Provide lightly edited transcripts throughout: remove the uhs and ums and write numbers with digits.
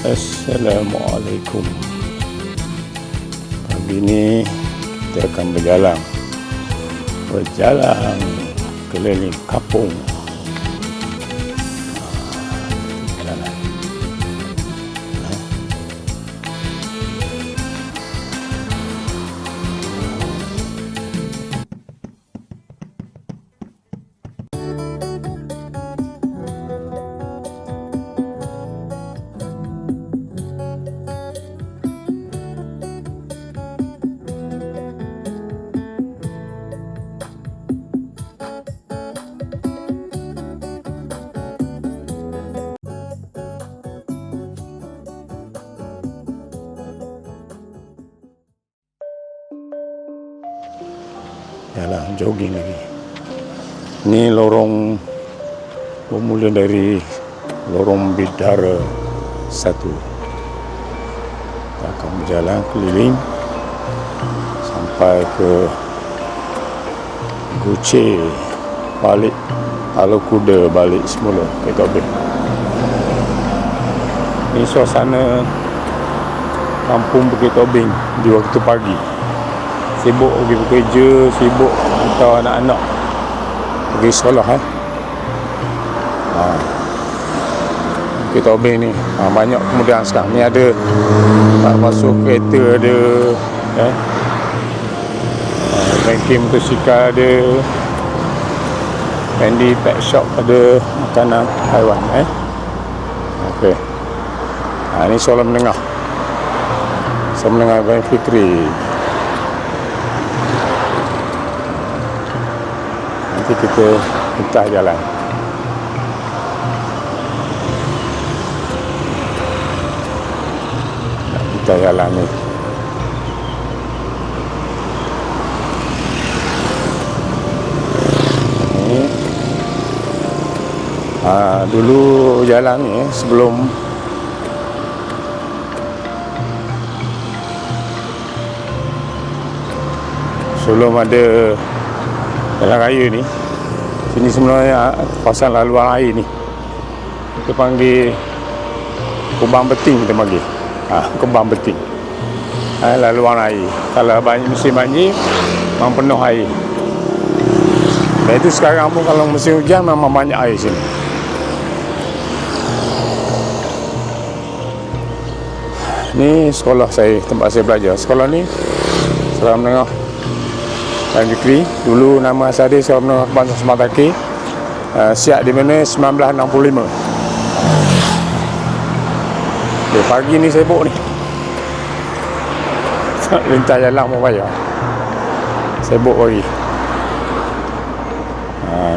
Assalamualaikum. Pagi ini kita akan berjalan keliling kampung. Jalan. Yalah, jogging lagi. Ini lorong bermula dari lorong Bidara 1. Kita akan berjalan keliling sampai ke Guce, balik Ala Kuda, balik semula ke Tobing. Ini suasana kampung Bukit Tobing di waktu pagi. Sibuk pergi bekerja, sibuk hantar anak-anak pergi sekolah. Bukit Tobing ni banyak kemudahan sekarang. Ni ada masuk kereta, ada banking motosikal, ada candy pet shop, ada makanan haiwan. Okey. Ni sekolah menengah. Sekolah menengah Ibrahim Fikri. Nanti kita entah jalan. Kita jalan ni. Dulu jalan ni sebelum ada jalan raya ni, sini sebenarnya kawasan laluan air ni kita panggil Kubang Beting, kita panggil Kubang Beting, laluan air. Kalau banyak musim banjir memang penuh air. Dan itu sekarang pun kalau musim hujan memang banyak air sini. Ni sekolah saya, tempat saya belajar. Sekolah ni Sekolah Menengah Ibrahim Fikri. Dulu nama asal dia Sekolah Menengah Kebangsaan Semataki. Siap di mana 1965. Pagi ni sibuk ni. Lintas jalan pun payah. Sibuk pagi.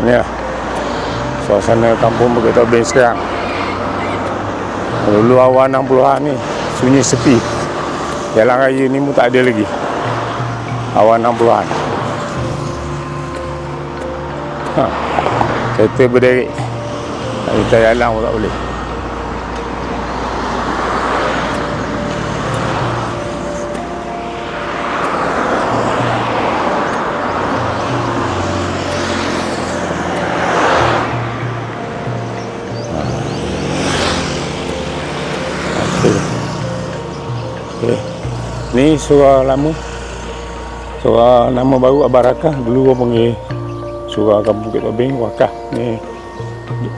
Ni lah suasana kampung Bukit Tobing sekarang. Dulu awal 60-an ni sunyi sepi. Jalan raya ni pun tak ada lagi. Awal 60-an. Kereta berderet. Kita jalan pun tak boleh. Ni surau lama. Surau nama baru Abarakah. Dulu orang panggil surau kampung Bukit Tobing Wakah. Ni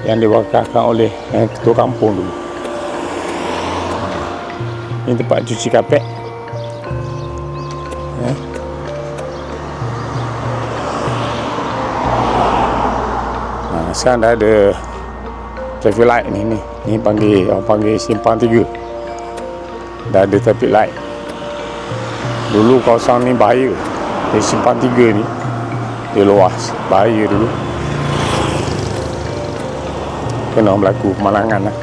yang diwakafkan oleh ketua kampung dulu. Ini tempat cuci kapet. Sekarang dah ada traffic light ni. Ni orang panggil simpang 3. Dah ada traffic light. Dulu kawasan ni bahaya. Di simpang 3 ni dia luas, bahaya dulu. Kena berlaku pemalangan lah.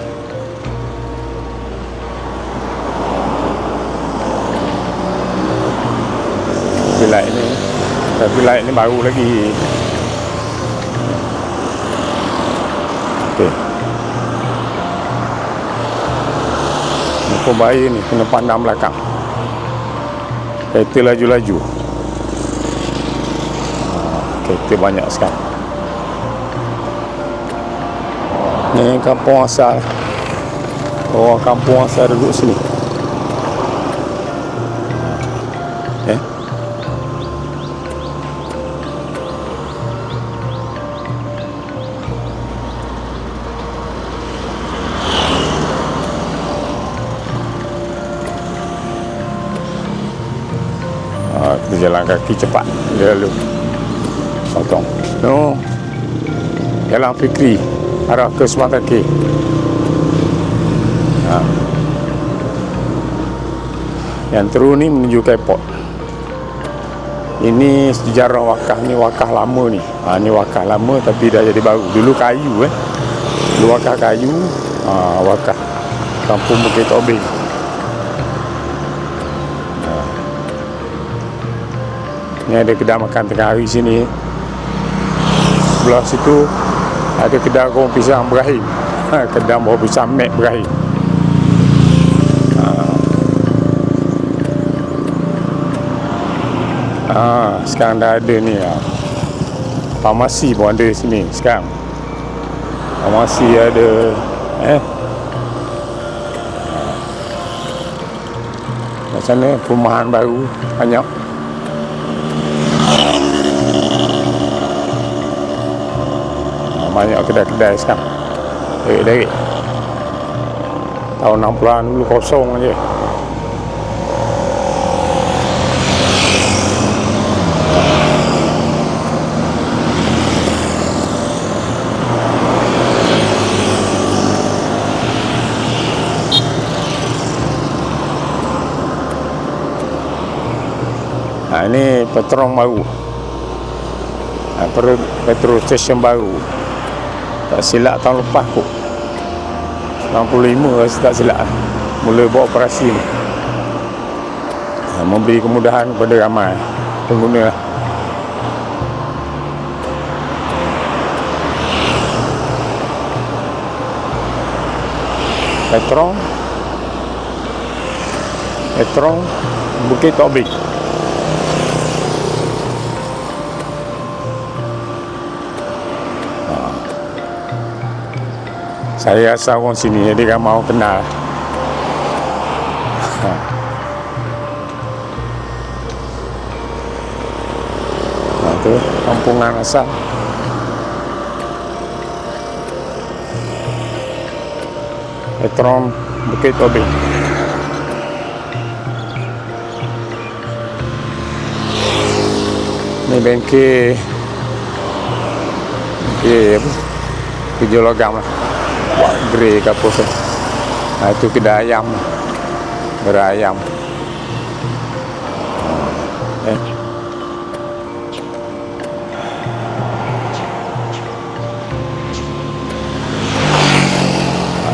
Traffic light ni baru lagi. Okey. Muka bahaya ni, kena pandang belakang. Kereta laju-laju. Kereta banyak sekarang. Ni kampung asal Orang kampung asal duduk sini. Kita jalan kaki cepat dia lalu potong. No, Jalan Fikri arah ke Semataki. Yang terus ni menuju ke airport. Ini sejarah Wakah ni, Wakah lama ni. Ni Wakah lama tapi dah jadi baru. Dulu kayu Dulu Wakah kayu. Wakah Kampung Bukit Tobing. Ni ada kedai makan tengah hari sini. Sebelah situ ada kedai goreng pisang Ibrahim. Kedai goreng pisang Mek Ibrahim. Sekarang dah ada ni farmasi pun ada sini sekarang. Farmasi ada kat sana perumahan baru banyak. Banyak kedai-kedai sekarang. Dari tahun 60-an dulu kosong aja. Ini petrol baru. Petrol station baru. Tak silap tahun lepas kot 95 rasa tak silap mula buat operasi ni. Memberi kemudahan kepada ramai pengguna. Petron Bukit Tobing. Saya rasa orang sini jadi ramai orang kenal. Tu kampungan asal. Petron Bukit Tobing. Ni bengkel apa? Kerja logam lah. Buat grey ke apa tu. Itu kedai ayam. Berayam.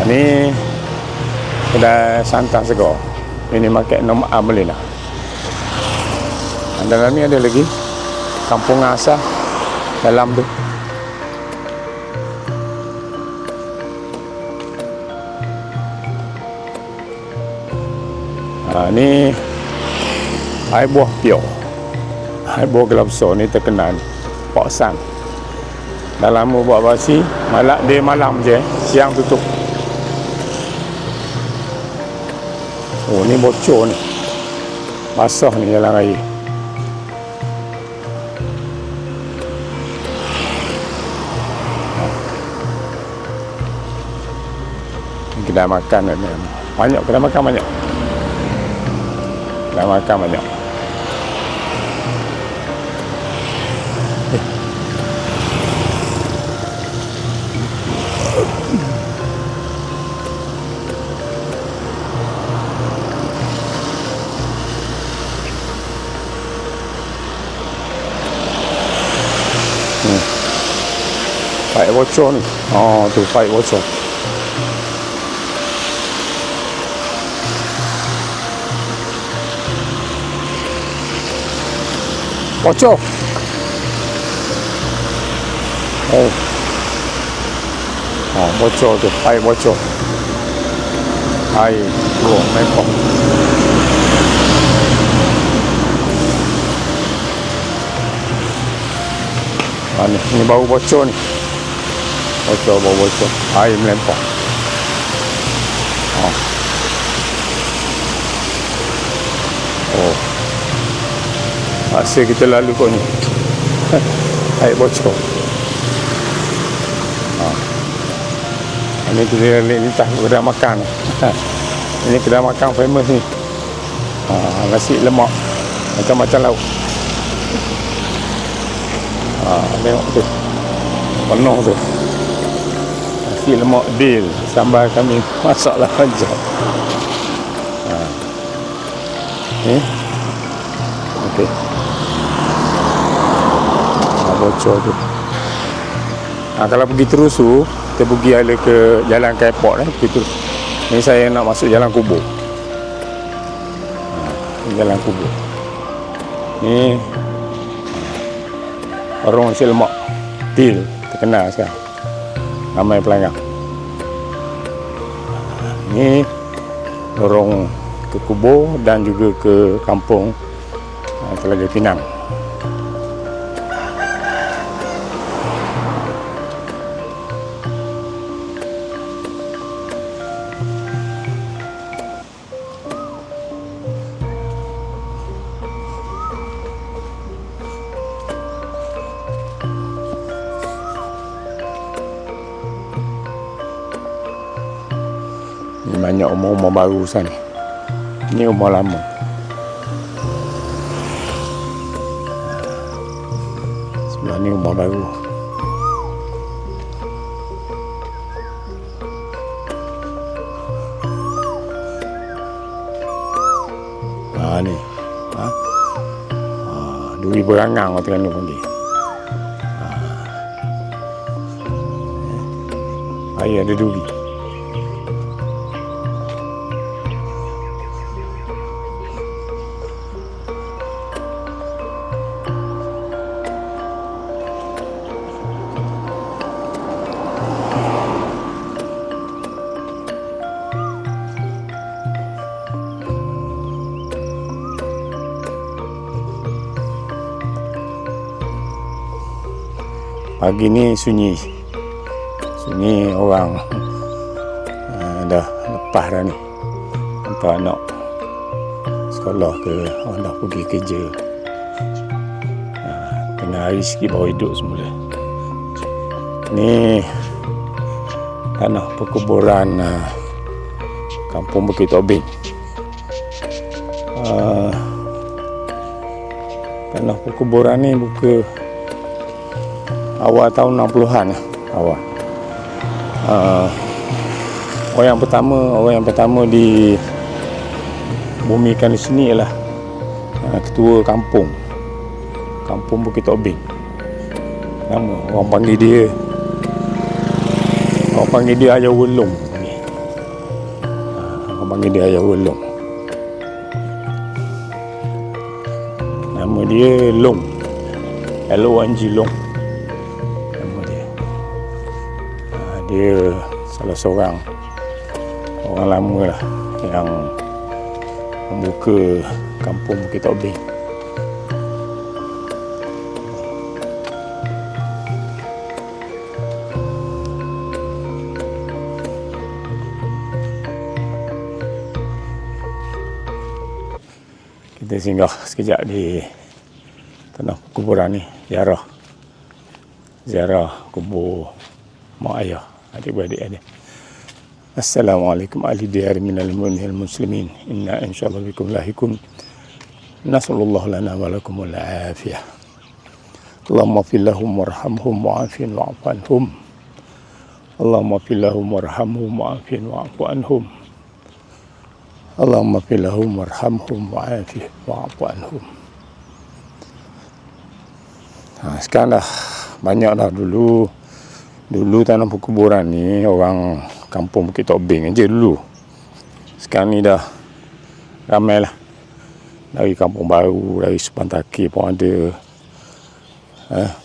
Ni kedai santan segar. Ini market nombor A boleh lah. Dalam ni ada lagi kampung asal dalam tu. Ni air buah pure. Air buah gelap besar ni terkenal. Pak San. Dah lama buat basi, dia malam je, siang tutup. Oh, ni bocor ni. Basah ni jalan raya. Kedai makan ni. Banyak kedai makan banyak. Kedai makan banyak. Paik bocor ni. Oh, tu paik bocor. Bocor. Oh. Oh, bocor tu, paik bocor. Air keluar mepok. Ni bau bocor ni. Bau bocor. Air melempar. Oh. Terpaksa kita lalu kot ni. Air bocor. Ini kita lintas kedai makan. Ini kedai makan famous ni. Nasi lemak macam-macam lauk. Tengok tu, penuh tu. Nasi lemak bil, sambal kami masak lah macam. Ni okey, bocor tu. Kalau pergi terus tu, kita pergi ada ke jalan ke airport pergi terus. Ni saya nak masuk jalan kubur. Jalan kubur ni, warung nasi lemak Til terkenal sekarang, ramai pelanggan. Ni lorong ke kubur dan juga ke kampung Telaga Pinang. Ni banyak rumah-rumah baru sana. Ni rumah lama. Sebelah ni rumah baru. Ni. Duri berangang orang Terengganu panggil. Air ada duri. Pagi ni sunyi orang dah lepas dah ni, hantar anak sekolah ke orang dah pergi kerja. Tengah hari sikit baru hidup semula. Ni tanah perkuburan kampung Bukit Tobing. Tanah perkuburan ni buka awal tahun 60-an awal. Orang yang pertama di bumikan di sini ialah ketua kampung Bukit Tobing. Nama orang panggil dia Ayah Welong. Orang panggil dia Ayah Welong. Nama dia Long, L-O-N-G, Long. Dia salah seorang orang lama lah yang membuka kampung Bukit Tobing. Kita singgah sekejap di tanah kuburan ni, ziarah kubur mak ayah, adik-beradik ada. Assalamualaikum ahli diyar minal mu'minil muslimin. Inna insyaallah bikum lahikum. Nasallallahu lana wa lakum wal afiyah. Allahumma fil lahum warhamhum wa'afin wa'fu anhum. Allahumma fil lahum warhamhum wa'afin wa'fu anhum. Allahumma fil lahum warhamhum wa'afin wa'fu anhum. Sekarang dah banyak dah. Dulu tanah perkuburan ni orang kampung Bukit Tobing aja dulu. Sekarang ni dah ramai lah. Dari kampung baru, dari Subang Takir pun ada.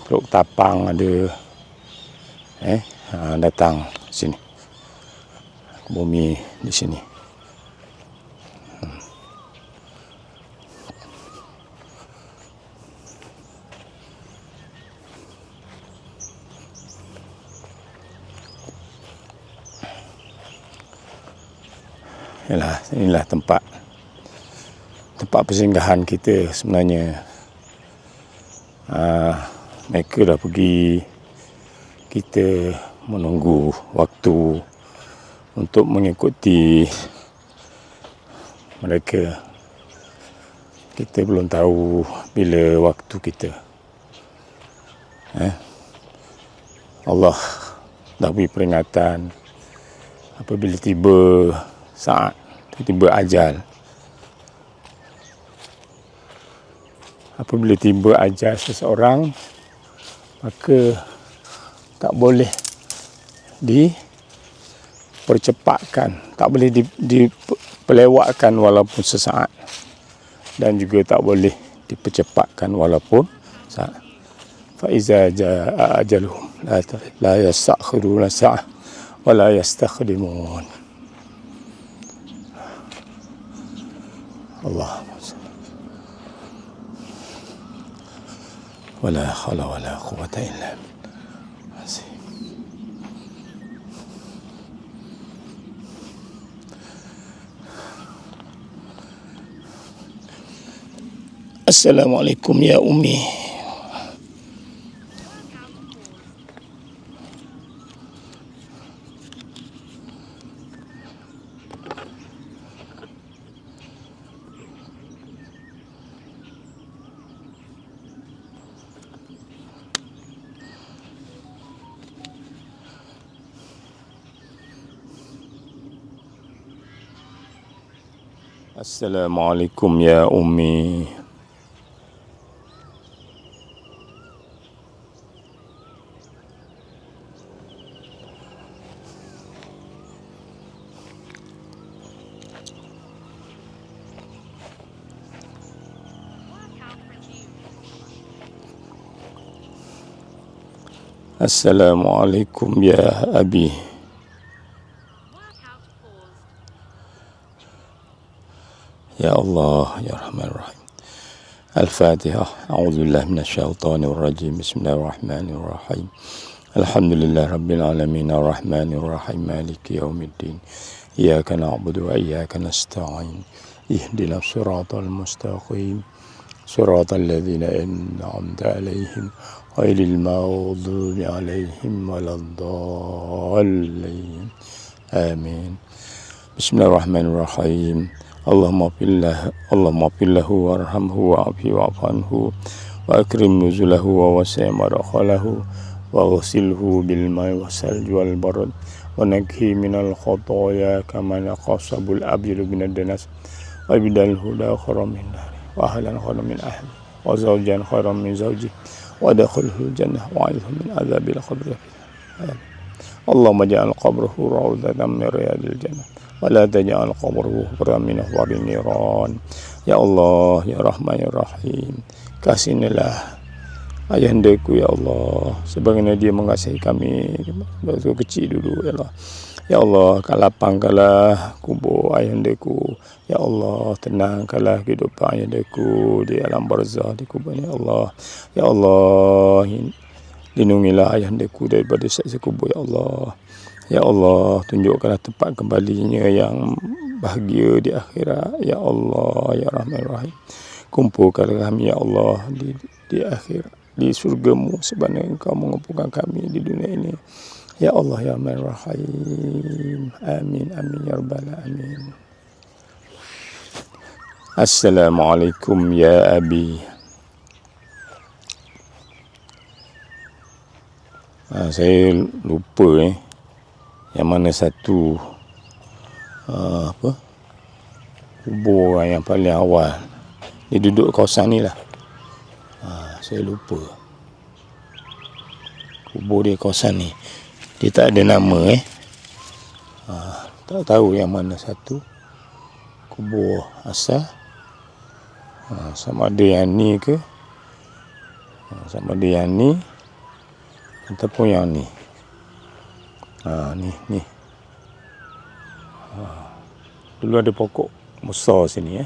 Teluk Tapang ada. Datang sini. Bumi di sini. Inilah tempat persinggahan kita sebenarnya Mereka dah pergi. Kita menunggu waktu untuk mengikuti mereka. Kita belum tahu bila waktu kita. Allah dah beri peringatan apabila tiba saat, tiba ajal. Apabila tiba ajal seseorang, maka tak boleh dipercepatkan, tak boleh diperlewatkan walaupun sesaat, dan juga tak boleh dipercepatkan walaupun saat. Faiza jaa ajaluhum la yastakhiruna sa'ah wa la yastakhdimun. Allahumma salli wala haula wala quwwata illa billah. Assalamualaikum ya Ummi. Assalamualaikum ya Ummi. Assalamualaikum ya Abi. Ya Allah, ya Rahman Rahim. Al-Fatihah. A'udzubillahi minasyaitonir rajim. Bismillahirrahmanirrahim. Alhamdulillah rabbil alamin arrahmanir rahim maliki yaumiddin. Iyyaka na'budu wa iyyaka nasta'in. Ihdinas siratal mustaqim. Siratal ladzina an'amta 'alaihim ghairil maghdubi 'alaihim waladdallin. Amin. Bismillahirrahmanirrahim. Allahumma fillahu warhamhu wa'afi wa'afanhu wa akrim nuzulahu wa wasi' madkhalahu wa ghasilhu bil ma'i wasalji wal barad wa nakhi minal khotoya kama naqasabul abyadu minad danas wa bidal huda khairan min nar wa ahlan khairan min ahli wa zawjan khairan min zawji wa dakhilhu jannah wa 'idhu min adzabil qabr. Allahumma ja'al qabrahu rawdatan min riyadil jannah wala taj'al qabrahu hufran min hufrin niran. Ya Allah, ya Rahman, ya Rahim, kasihanilah ayahandaku ya Allah, sebagaimana dia mengasihi kami waktu kecil dulu ya Allah. Ya Allah, lapangkanlah kubur ayahandaku. Ya Allah, tenangkanlah kehidupan ayahandaku di alam barzakh, di kuburnya ya Allah. Ya Allah, lindungilah ayahandaku daripada siksa kubur ya Allah. Ya Allah, tunjukkanlah tempat kembalinya yang bahagia di akhirat. Ya Allah, ya Rahman Rahim, kumpulkanlah kami ya Allah di akhirat, di surgamu, sebagaimana Engkau mengumpulkan kami di dunia ini. Ya Allah, ya Rahman Rahim. Amin, amin, ya Rabbal Alamin. Assalamualaikum ya Abi. Saya lupa yang mana satu kubur orang yang paling awal. Dia duduk kawasan ni lah. Saya lupa. Kubur dia kawasan ni. Dia tak ada nama tak tahu yang mana satu kubur asal. Sama ada yang ni ke, sama ada yang ni ataupun yang ni. Ni. Dulu ada pokok besar sini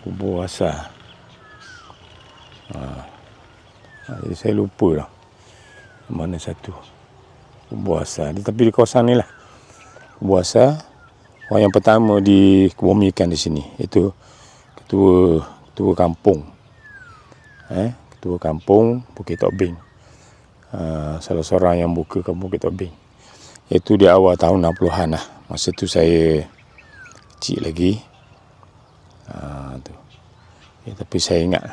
kubur asal. Jadi saya lupa lah mana satu kubur asal. Tapi di kawasan ni lah kubur asal. Orang yang pertama dikebumikan di sini, itu ketua kampung. Ketua kampung Bukit Tobing. Salah seorang yang buka kampung Bukit Tobing. Itu di awal tahun 60-an lah. Masa tu saya kecil lagi. Tu. Tapi saya ingat.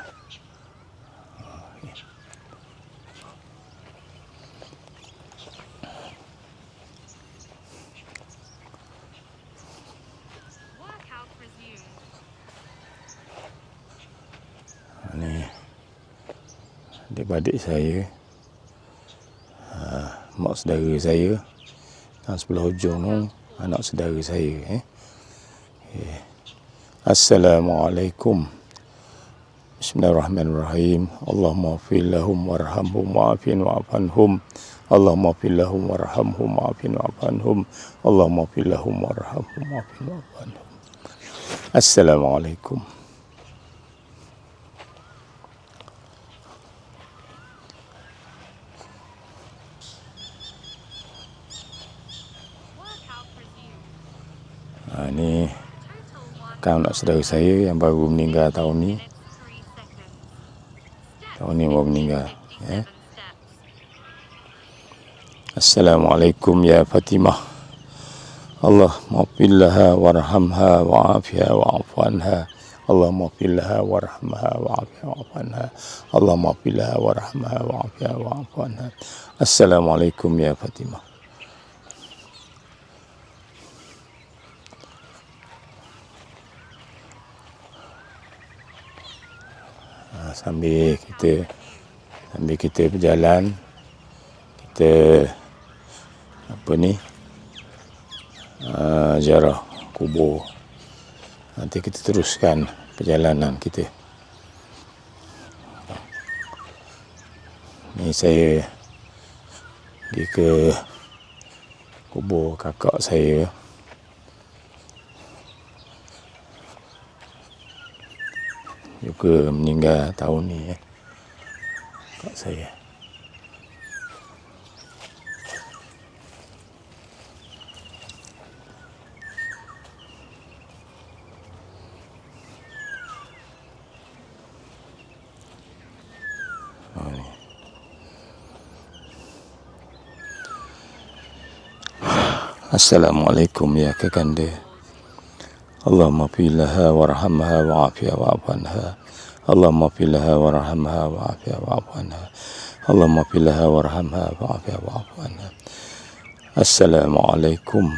Ni adik-adik saya, mak saudara saya, dan sebelah hujung tu anak saudara saya. Assalamualaikum. Bismillahirrahmanirrahim. Allahumma fir lahum warhamhum wa'afin wa'afanhum. Allahumma fir lahum warhamhum wa'afin wa'afanhum. Allahumma fir lahum warhamhum wa'afin wa'afanhum. Assalamualaikum. Ni kawan anak saudara saya yang baru meninggal tahun ni. Tahun ni baru meninggal. Assalamualaikum ya Fatimah. Allah maghfirlaha warhamha wa'afiha wa'afanha. Allah maghfirlaha warhamha wa'afiha wa'afanha. Allah maghfirlaha warhamha wa'afiha wa'afanha. Assalamualaikum ya Fatimah. Sambil kita berjalan, kita ziarah kubur. Nanti kita teruskan perjalanan kita. Ni saya pergi ke kubur kakak saya. Juga meninggal tahun ni, kakak saya. Assalamualaikum ya kekanda. Allahumma filaha warhamha wa'afiha wa'afanha. Allahumma filaha warhamha wa'afiha wa'afanha. Allahumma filaha warhamha wa'afiha wa'afanha. Assalamualaikum.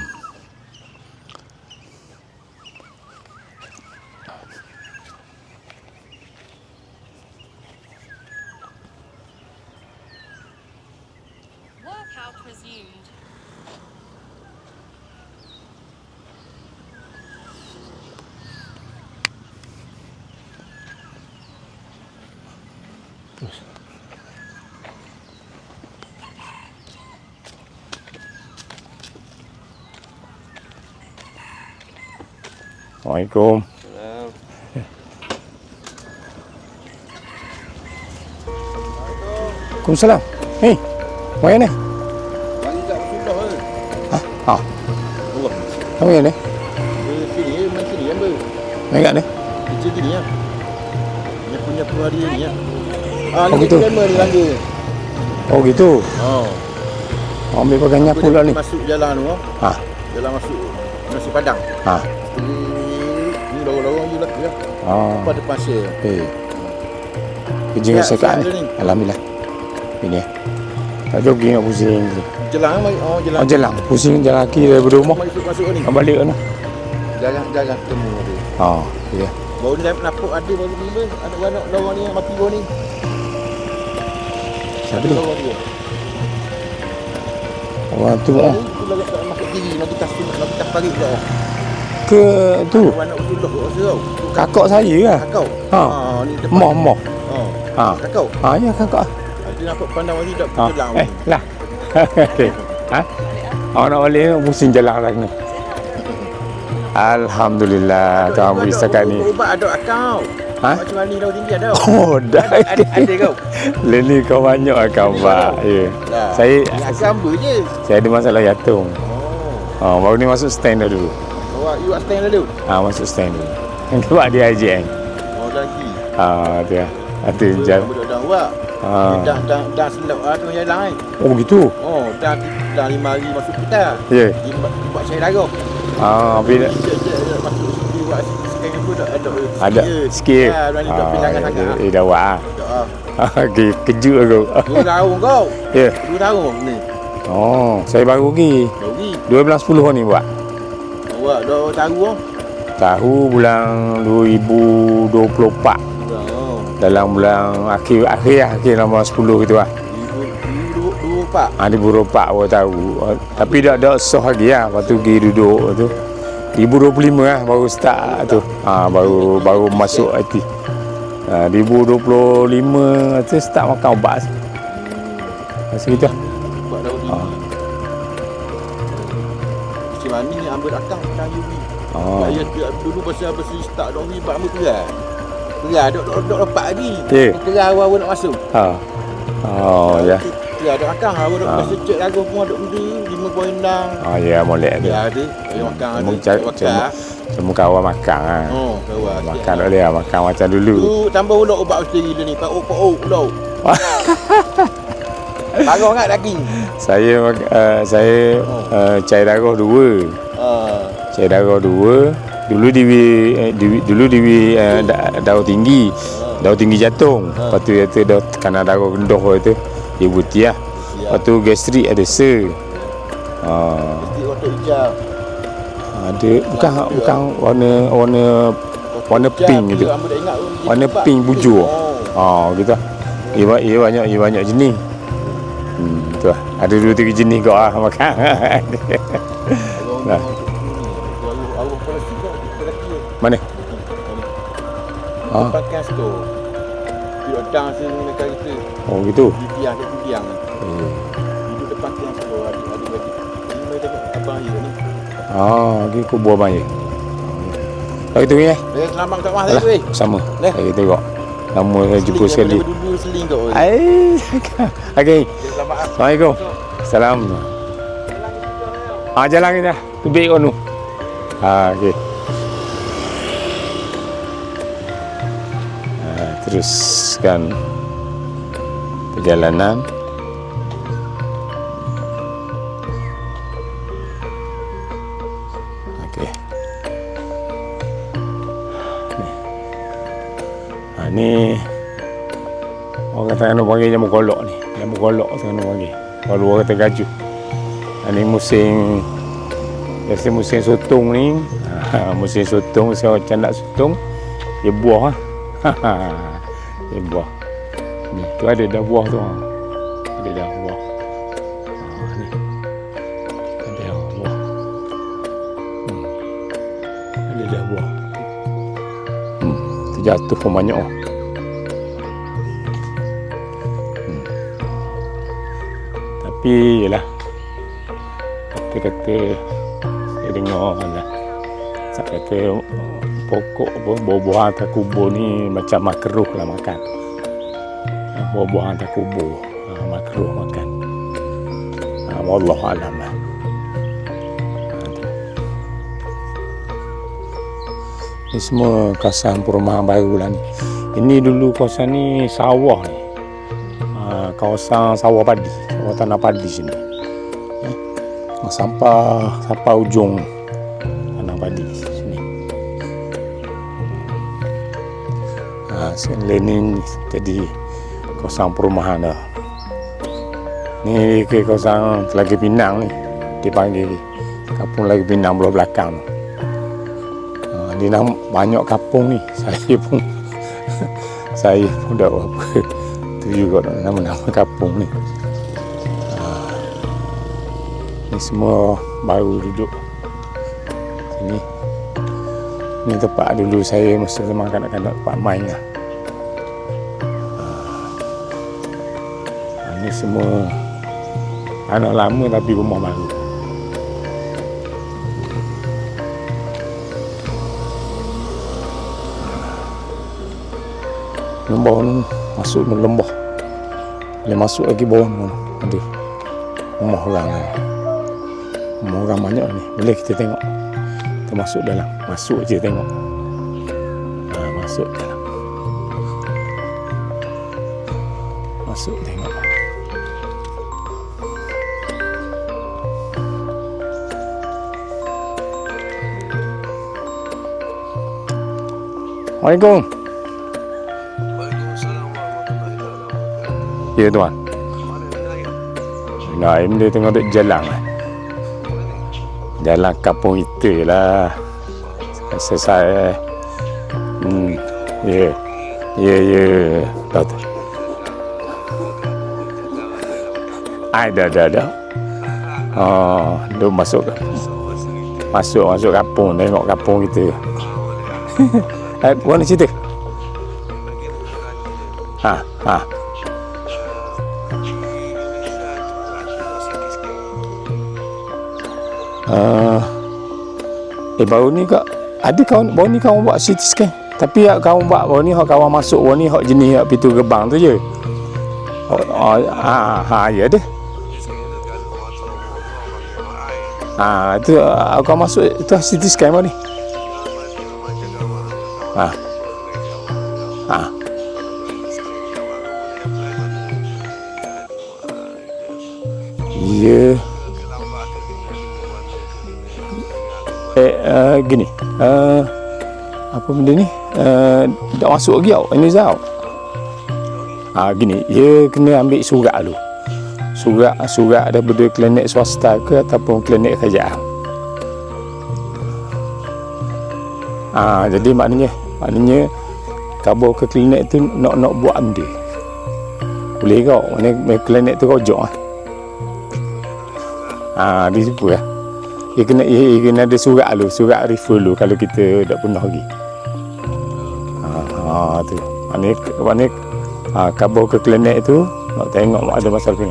Workout resumed. Assalamualaikum. Waalaikumsalam. Hei, mana ni? Bagi kat Rasulullah ke? Ha. Allah. Apa ni? Sini, main sini kan ber. Main kat ni? Kecil gini ya. Dia punya pengaruh ni ya. Oh, Ni gitu. kamera ni langgar. Oh gitu. Oh. Ambil pakai nyapu lah ni. Masuk jalan tu. Ha. Jalan masuk nasi padang. Ha. Ni lorong-lorong je lah ya. Oh. Pada pasir. Okey. Kerja sekat ni. Alhamdulillah. Ini. Tak jogging nak pusing. Jelang mai. Oh, jelang. Oh jelang. Pusing jalan kaki daripada rumah. Masuk ni. Balik kan. Jalan ketemu dia. Ha. Ya. Baru ni nampak ada baru ni ber. Ada lorong ni yang mati baru ni. Siapa ni? Lorong dia. Orang tu Oh, tu lagi tak masuk diri nanti kasih pagi dah. ke tu Anak Rasulullah tu. kakak saya lah. Kakau. Ha. Ni depan. Moh. Oh. Ha. Kakau. Ha ya kakak. Dia nampak pandang mati tak Ha. jelang. Lah. Okey. Ha? Awak nak balik pusing jalan lah ni. Alhamdulillah Tuhan beri setakat ni. Ubat ada akau. Ha? Macam mana dah tinggi ada. Oh dah. Ada kau. Leni kau banyak akak pak. Ya. Saya Akau je. saya ada masalah jantung. Oh. Baru ni masuk stand dah dulu. Awak you stand dulu. Masuk stand dulu. Yang keluar dia IJN. Oh lagi. Tu ya. Ada jalan. Budak-budak awak. Dah selap tu jalan kan. Oh begitu. Oh, dah 5 hari masuk kita. Ya. Buat saya darah. Bila Masuk sini buat sekarang pun ada sikit. Berani tak bilangan sangat. Dah buat ah. Okey, kejut aku. 2 tahun kau. Ya. 2 tahun ni. Oh, saya baru pergi. Bagi. 12 ni buat. Awak dah tahu ah. Tahu bulan 2024. Dalam bulan akhir nombor 10 gitu lah. 2024. 2024 awak tahu. Tapi dah sah lagi lah. Lepas tu pergi duduk tu. 2025 lah baru start tu. Baru masuk IT. 2025 tu start makan ubat. Macam gitu. Buat daun ni. Macam mana ni ambil akang kayu ni. Saya dulu pasal start daun ni buat ambil keras. Keras dok lepak lagi. Keras awal nak masuk. Ya. Keras dok akang awal dok pasal cek lagu pun dok benda 5.6. Ya molek tu. Ya ada. Ayo makan ada. Semua kawan makan ah. Kawan. Makan tak boleh makan macam dulu. Tu tambah ulok ubat sendiri dia ni. Pak ulok. Bagus enggak daging? Saya cair darah 2. Cair darah 2. Dulu di darah tinggi. Darah tinggi jantung. Lepas tu dia tu tekanan darah rendah tu dia putih lah. Lepas tu gastrik ada se. Gastrik otak hijau. Ada bukan warna pink gitu. Warna pink bujur. Gitu. Ia banyak jenis. Tu lah. Ada 2-3 jenis kau makan. Nah. Mana? Pakai store. Dia datang sini dekat kita. Oh gitu. Di tiang ni. Duduk depan tiang store ada bagi. Ini mai tengok abang dia ni. Okey kubur abang je. Lagi tu ya. Selamat tak mahal weh. Sama. Lagi tengok. Lama saya jumpa sekali. Dulu seling kau. Okey. Assalamualaikum. Salam. Jalan kita. Tubik kau nu. Okey. Teruskan perjalanan. Okey. Ni orang kata kena panggil jamu kolok ni. Jamu kolok kena panggil. Kalau orang kata gaju. Ini biasa musim sotong ni. Musim sotong saya macam nak sotong. Dia buah lah. Dia buah. Ni tu ada dah buah tu. Ada dah buah. Ni. Ada dah buah. Ada dah buah. Terjatuh pun banyak. Tapi yalah. Kata-kata saya dengar lah. Saya kata pokok buah-buahan atas kubur ni macam makruh lah makan. Buah-buahan atas kubur makruh makan. Wallahu a'lam. Ini semua kawasan perumahan baru lah ni. Ini dulu kawasan ni sawah ni. Kawasan sawah padi, sawah tanah padi sini. Sampai ujung tanah padi sini. Selain ini jadi kawasan perumahan dah. Ni ke kawasan Telaga Pinang ni, dipanggil Kampung Telaga Pinang belah belakang. Di nama banyak kampung ni. Saya pun dah apa tu juga nama-nama kampung ni. Ni semua baru duduk sini. Ni tempat dulu saya masa zaman kanak-kanak tempat main lah. Ni semua anak lama tapi rumah baru. Lembah ni masuk ni lembah. Boleh masuk lagi bawah ni. Ada rumah orang ni. Rumah orang banyak ni. Boleh kita tengok. Kita masuk dalam. Masuk je tengok. Masuk dalam. masuk tengok. Assalamualaikum. Waalaikumsalam warahmatullahi wabarakatuh. Ya tuan. Mana Naim? Naim dia tengok duk jalan. Jalan kampung kita lah. Selesai. Ya. Ya. Tahu tak? Dah. Dia masuk kampung, tengok kampung kita. Mana cerita? Ha. Baru ni kak ada kawan, baru ni kawan buat CT scan. Tapi kawan buat baru ni kawan masuk baru ni jenis pintu gerbang tu je. Ya dah. Itu kau masuk itu CT scan baru ni. Ya. Gini. Apa benda ni? Tak masuk lagi tau. Ini Zau. Gini, dia kena ambil surat dulu. Surat daripada klinik swasta ke ataupun klinik kerajaan. Jadi maknanya kau ke klinik tu nak buat benda. Boleh kau? Mana klinik tu kau jom dia jumpa lah. Dia kena ada surat dulu, surat refer dulu kalau kita tak pernah pergi. Tu. Maknanya kau ke klinik tu nak tengok ada masalah ke.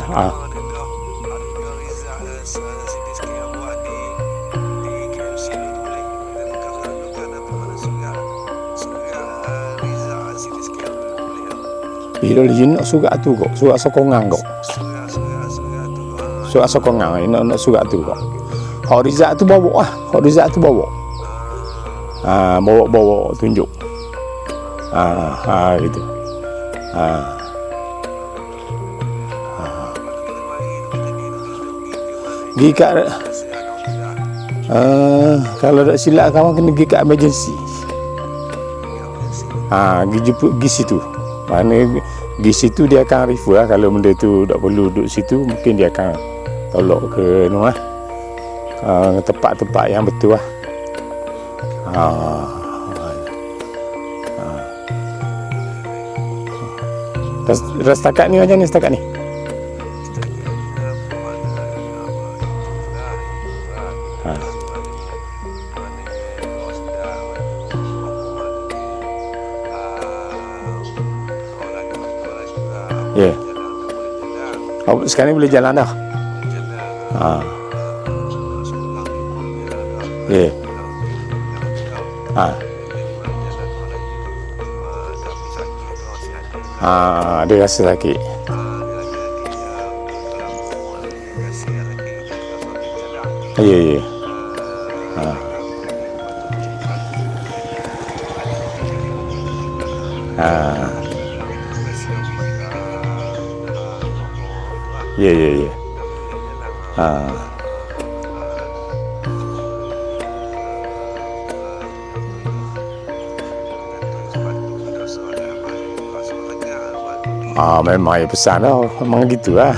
Dia nak surat tu kok, surat sokongan kok. Surat sokongan nak surat tu kok. Hak Rizal tu bawa lah. Bawa tunjuk. Gitu. Pergi kat kalau tak silap kawan kena pergi kat emergency. Pergi situ. Mana di situ dia akan refer lah. Kalau benda tu tak perlu duduk situ, mungkin dia akan tolak ke tempat-tempat yang betul lah. Dah setakat ni macam ni setakat ni? Ya. Sekarang ni boleh jalan dah? Ya. Dia rasa sakit. Ya. Ya. Memang ya pesan lah. Memang gitu lah.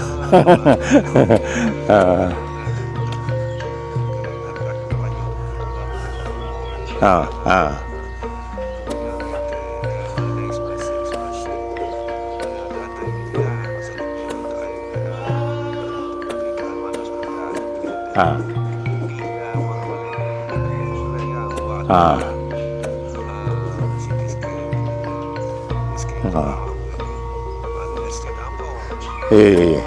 Ya.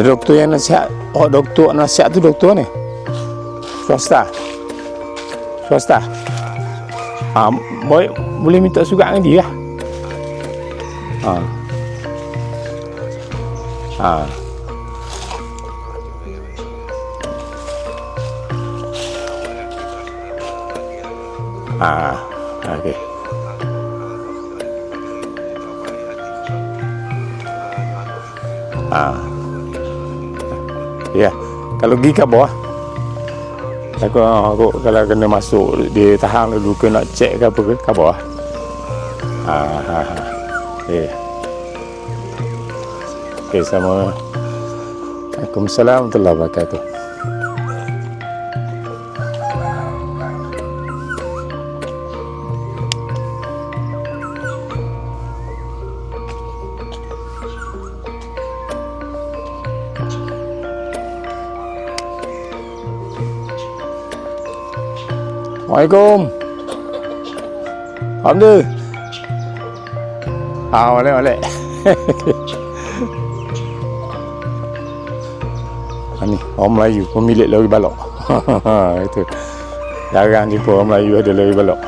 Doktor yang nasihat, doktor nasihat tu doktor ni swasta. Boleh minta surat dengan dia lah. Okey. Ya, kalau pergi kat bawah, aku kalau kena masuk dia tahan dulu ke nak cek ke apa ke kat bawah. Okay. Okay, sama. Waalaikumsalam warahmatullahi wabarakatuh. Assalamualaikum. Alhamdulillah. Boleh. Ni orang Melayu pemilik lori balok. Itu. Jarang jumpa orang Melayu ada lori balok.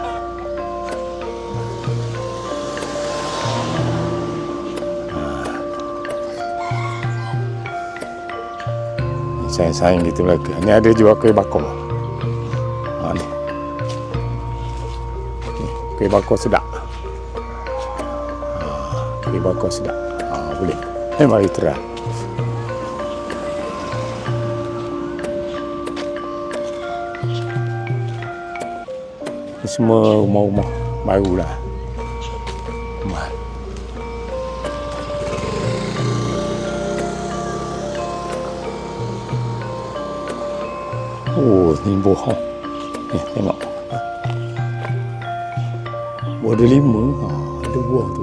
Saya sayang gitu lagi. Ni ada jual kuih bakar. Ni. Kuih bakar sedap. Kuih bakar sedap. Boleh. Mari try. Ni semua rumah-rumah baru lah. Rumah. Oh, ni bohong. Tengok. Buah ada 5. Ada buah tu.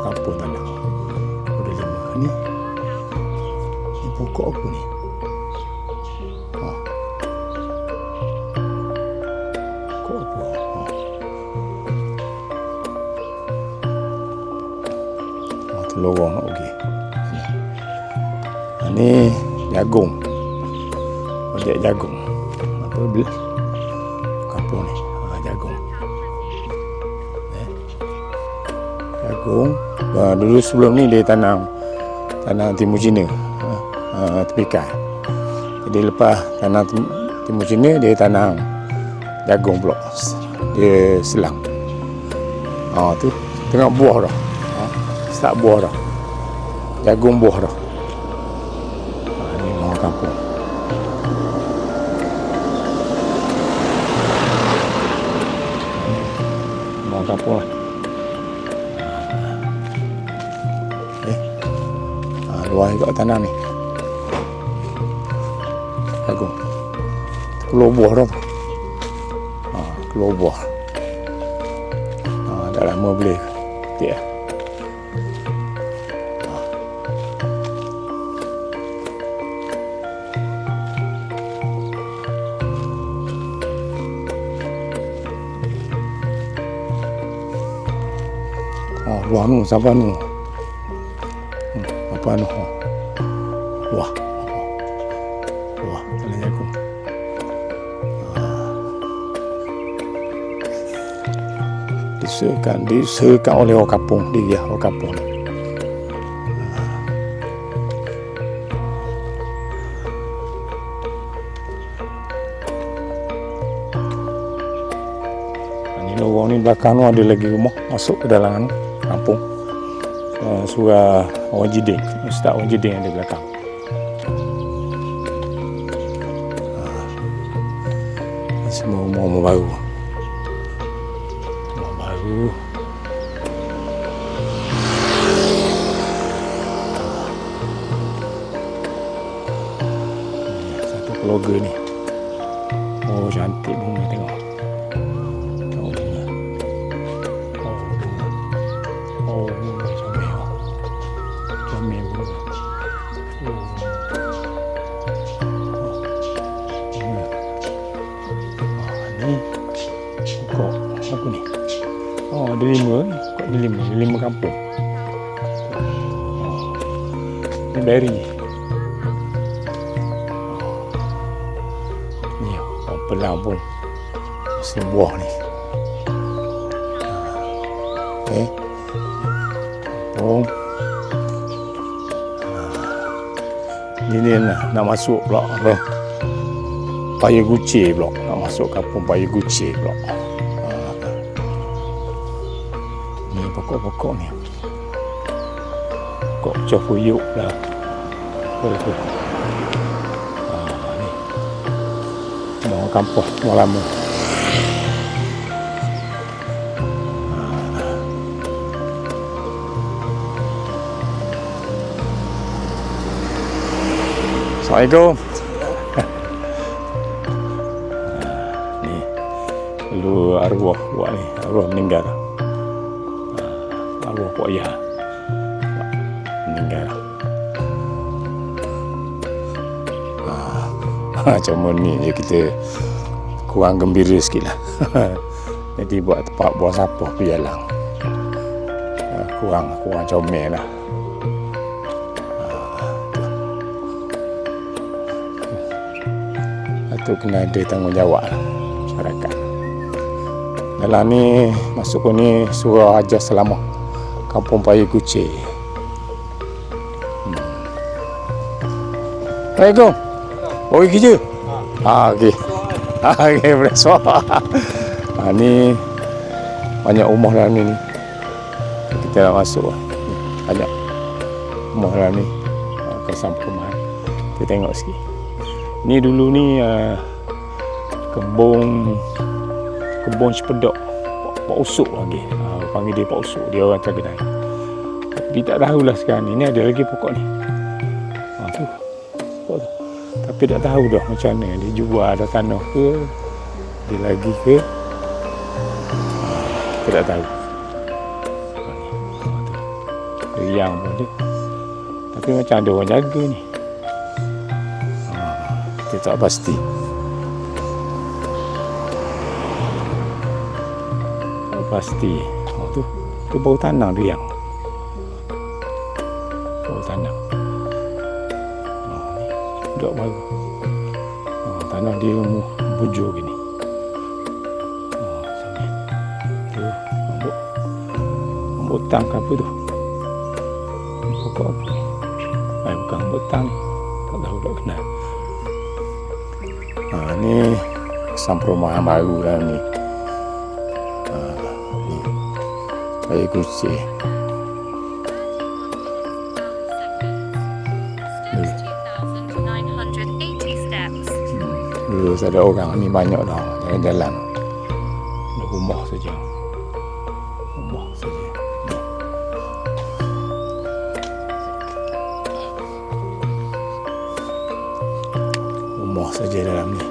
Kampung tanah. Buah ada 5. Ni pokok apa ni? Pokok apa? Tu lorong nak pergi. Ni jagung. Projek jagung. Apa beli? Kampung ni. Jagung. Jagung. Dulu sebelum ni dia tanam timun Cina. Tepikai. Jadi lepas tanam timun Cina, dia tanam jagung pula. Dia selang. Tu tengok buah dah. Start buah dah. Jagung buah dah. Ni orang kampung. Orang kampung lah. Luar kat tanah ni. Jagung. Keluar buah dah. Keluar buah. Dah lama boleh. Dia. Luar nu sampai nu. Apa nu? Wah. Jalan jagung. Disekat oleh orang kampung dia, orang kampung ni. Ni lorong ni belakang tu ada lagi rumah masuk ke dalam kampung. Surah orang Jiding, Ustaz orang Jiding ada belakang. Semua rumah-rumah baru. Rumah baru. Satu keluarga ni. Oh, cantik bunga tengok. Apa ni? Ada 5. Kok ada 5 kampung. Ni beri. Ni pelang pun musim buah ni. Kampung. Ni nak masuk pula apa? Paya Gucir pula. Nak masuk kampung Paya Gucir pula. Ni pokok-pokok ni. Pokok cofuyuk lah. Betul. Ni. Mau kampung, mau lama. Assalamualaikum. Ni dulu arwah buat ni, arwah meninggal. Arwah Pak Ayah meninggal. Macam ni je kita kurang gembira sikit lah. Jadi buat tempat buang sampah pergi jalan. Kurang comel lah. Itu kena ada tanggungjawab lah, masyarakat. Dalam ni masuk ni surau Hajar Selamah, Kampung Paya Kuching. Assalamualaikum. Pergi kerja? Okey. Okey, boleh suara. Ni banyak rumah dalam ni. Kita nak masuk. Banyak rumah dalam ni. Kawasan perumahan. Kita tengok sikit. Ni dulu ni kebun sepedok Pak Usuk lagi. Panggil dia Pak Usuk. Dia orang Cagenai. Tapi tak tahulah sekarang ni ada lagi pokok ni. Tu. Pokok tu. Tapi tak tahu dah macam mana dia jual ada tanah ke dia lagi ke. Kita tak tahu. Riang pun dia. Tapi macam ada orang jaga ni. Kita tak pasti. Tak pasti. Tu bau tanah riang. Bau tanah. Ni duduk baru. Tanah dia bujur gini. Tu rambutang ke apa tu? Pokok apa ni? Bukan rambutang ni. Tak tahu tak kenal. Ni kawasan perumahan baru lah ni. Ni Paya Kuching. Dulu ada orang ni banyak dah jalan-jalan. Ada rumah saja. Rumah saja. Rumah saja dalam ni.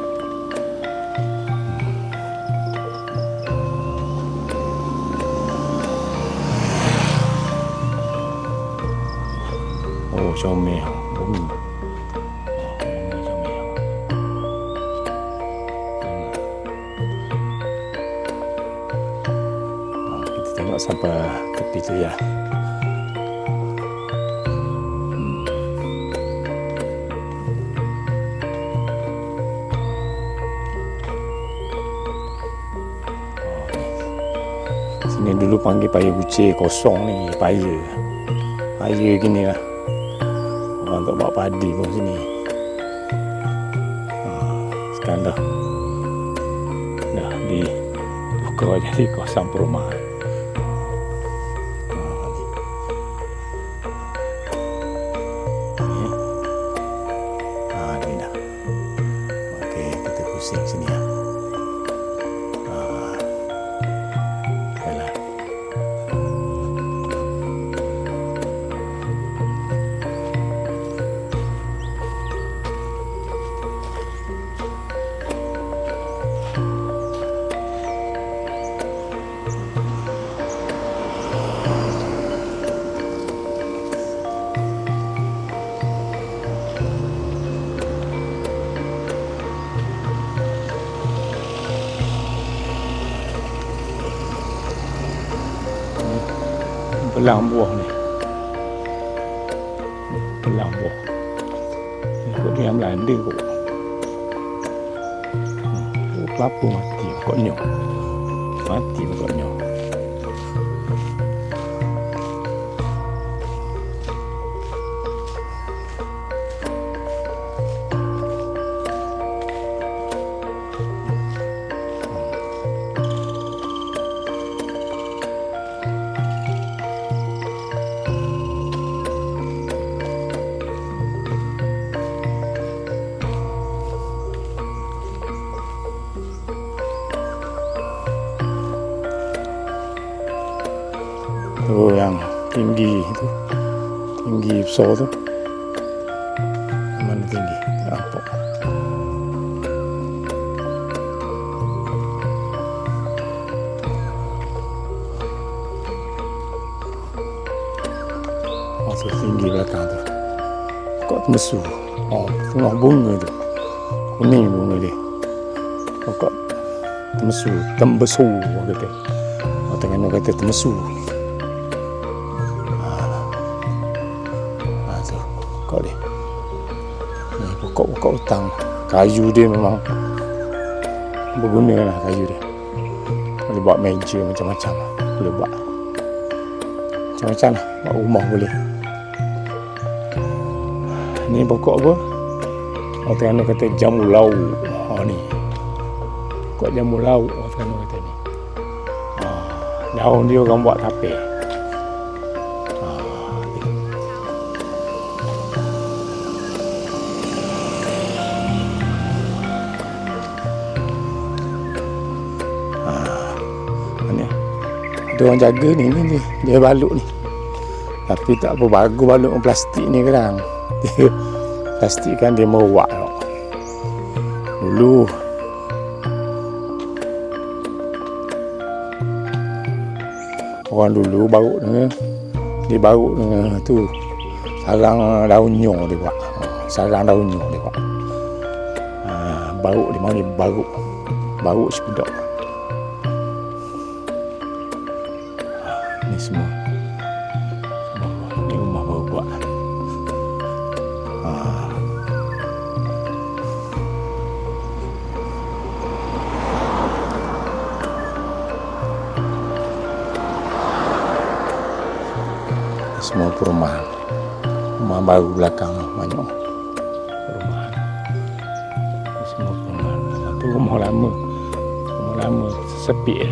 Oh, comel. Bumi. Kita tengok sampai tepi tu ya. Sini dulu panggil Paya Kuching, kosong ni, paya. Paya gini lah. Orang tak buat padi pun sini. Sekarang dah ditukar jadi kawasan perumahan. Ni dah. Okey, kita pusing sini ya. Jalan. Pelang buah ni. Pelang buah. Ikut dia Melanda kot. Kelapa mati pokoknya. Mati pokoknya. Oh, yang tinggi tu. Tinggi besar tu. Mana tinggi? Tak nampak. Oh, tu tinggi belakang tu. Pokok temesu. Oh, tengah bunga tu. Kuning bunga dia. Pokok temesu. Tembesu orang kata. Orang Terengganu kata temesu. Tu pokok dia. Ni pokok-pokok hutang. Kayu dia memang berguna lah kayu dia. Boleh buat meja macam-macam. Boleh buat macam-macam lah. Buat rumah boleh. Ni pokok apa? Orang Terengganu kata jamu laut. Ni pokok jamu laut orang Terengganu kata ni. Daun dia orang buat kapek. Ada orang jaga ni dia balut ni. Tapi tak apa bagus balut plastik ni kadang. Plastik kan dia meruak tau. Dulu orang dulu baut dengan dia baut dengan tu sarang daun nyong dia buat. Sarang daun nyong dia buat. Baut dia panggil baut sepedak. Ni semua ni rumah baru buat. Semua perumahan. Rumah baru belakang banyak perumahan. Ini semua perumahan. Satu rumah lama. Rumah lama sepi je.